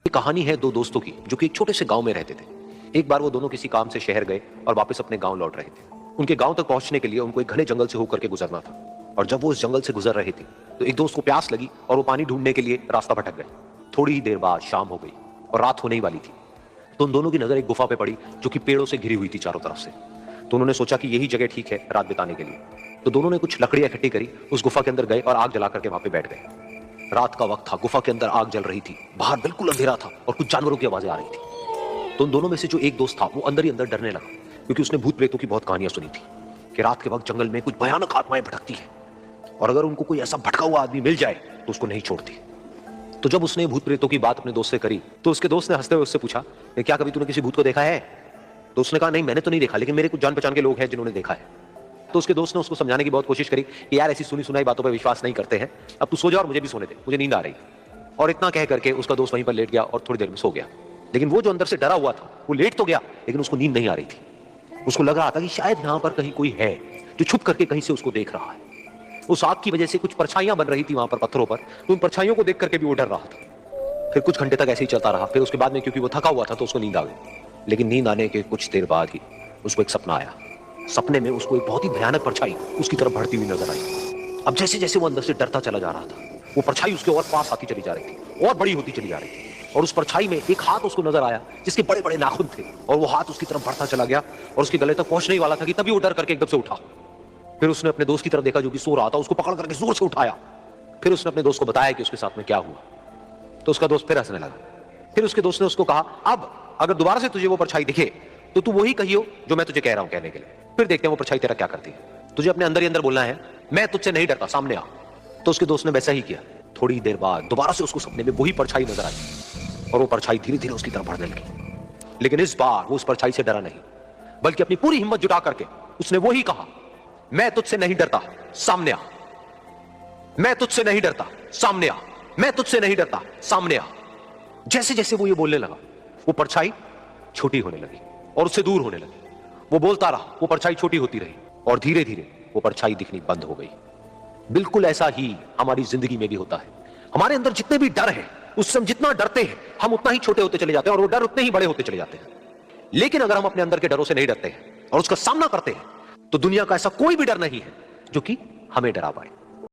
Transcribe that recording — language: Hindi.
ये कहानी है दो दोस्तों की जो कि एक छोटे से गांव में रहते थे। एक बार वो दोनों किसी काम से शहर गए और वापस अपने गांव लौट रहे थे। उनके गांव तक पहुंचने के लिए उनको एक घने जंगल से होकर के गुजरना था और जब वो उस जंगल से गुजर रहे थे तो एक दोस्त को प्यास लगी और वो पानी ढूंढने के लिए रास्ता भटक गए। थोड़ी ही देर बाद शाम हो गई और रात होने ही वाली थी। तो उन दोनों की नजर एक गुफा पे पड़ी जो कि पेड़ों से घिरी हुई थी चारों तरफ से। तो उन्होंने सोचा कि यही जगह ठीक है रात बिताने के लिए। तो दोनों ने कुछ लकड़ियां इकट्ठी करी, उस गुफा के अंदर गए और आग जला करके वहां पे बैठ गए। रात का वक्त था, गुफा के अंदर आग जल रही थी, बाहर बिल्कुल अंधेरा था और कुछ जानवरों की आवाजें आ रही थी। तो उन दोनों में से जो एक दोस्त था वो अंदर ही अंदर डरने लगा, क्योंकि उसने भूत प्रेतों की बहुत कहानियां सुनी थी कि रात के वक्त जंगल में कुछ भयानक आत्माएं भटकती है और अगर उनको कोई ऐसा भटका हुआ आदमी मिल जाए तो उसको नहीं छोड़ती। तो जब उसने भूत प्रेतों की बात अपने दोस्त से करी तो उसके दोस्त ने हंसते हुए उससे पूछा, क्या कभी तूने किसी भूत को देखा है? तो उसने कहा, नहीं मैंने तो नहीं देखा, लेकिन मेरे कुछ जान पहचान के लोग हैं जिन्होंने देखा है। तो उसके दोस्त ने उसको समझाने की बहुत कोशिश करी कि यार ऐसी सुनी सुनाई बातों पर विश्वास नहीं करते हैं, अब तू सो जा और मुझे भी सोने दे, मुझे नींद आ रही। और इतना कह करके उसका दोस्त वहीं पर लेट गया और थोड़ी देर में सो गया। लेकिन वो जो अंदर से डरा हुआ था वो लेट तो गया लेकिन उसको नींद नहीं आ रही थी। उसको लग रहा था कि शायद यहां पर कहीं कोई है जो छुप करके कहीं से उसको देख रहा है। उस आग की वजह से कुछ परछाइयां बन रही थी वहां पर पत्थरों पर, तो उन परछाइयों को देख करके भी वो डर रहा था। फिर कुछ घंटे तक ऐसे ही चलता रहा। फिर उसके बाद में क्योंकि वो थका हुआ था तो उसको नींद आ गई। लेकिन नींद आने के कुछ देर बाद ही उसको एक सपना आया। सपने में उसको एक बहुत ही भयानक परछाई उसकी तरफ बढ़ती हुई नजर आई। अब जैसे जैसे वो अंदर से डरता चला जा रहा था वो परछाई उसके और पास आती चली जा रही थी और बड़ी होती चली जा रही थी। और उस परछाई में एक हाथ उसको नजर आया जिसके बड़े बड़े नाखून थे और वो हाथ उसकी तरफ बढ़ता चला गया और उसके गले तक पहुंचने ही वाला था कि तभी वो डर करके एकदम से उठा। फिर उसने अपने दोस्त की तरफ देखा जो कि सो रहा था, उसको पकड़ करके जोर से उठाया। फिर उसने अपने दोस्त को बताया कि उसके साथ में क्या हुआ। तो उसका दोस्त फिर हंसने लगा। फिर उसके दोस्त ने उसको कहा, अब अगर दोबारा से तुझे वो परछाई दिखे तो तू वही कहियो जो मैं तुझे कह रहा हूं कहने के लिए। फिर देखते हैं वो परछाई तेरा क्या करती है। तुझे अपने अंदर ही अंदर बोलना है, मैं तुझसे नहीं डरता, सामने आ। तो उसके दोस्त ने वैसा ही किया। थोड़ी देर बाद दोबारा से उसको सपने में वही परछाई नजर आई और वो परछाई धीरे धीरे उसकी तरफ बढ़ने लगी। लेकिन इस बार वो उस परछाई से डरा नहीं, बल्कि अपनी पूरी हिम्मत जुटा करके उसने वही कहा, मैं तुझसे नहीं डरता, सामने आ। मैं तुझसे नहीं डरता, सामने आ। मैं तुझसे नहीं डरता, सामने आ। जैसे जैसे वो ये बोलने लगा वो परछाई छोटी होने लगी और उससे दूर होने लगी। वो बोलता रहा, वो परछाई छोटी होती रही और धीरे धीरे वो परछाई दिखनी बंद हो गई। बिल्कुल ऐसा ही हमारी जिंदगी में भी होता है। हमारे अंदर जितने भी डर हैं, उससे हम जितना डरते हैं हम उतना ही छोटे होते चले जाते हैं और वो डर उतने ही बड़े होते चले जाते हैं। लेकिन अगर हम अपने अंदर के डरों से नहीं डरते हैं और उसका सामना करते हैं तो दुनिया का ऐसा कोई भी डर नहीं है जो कि हमें डरा पाए।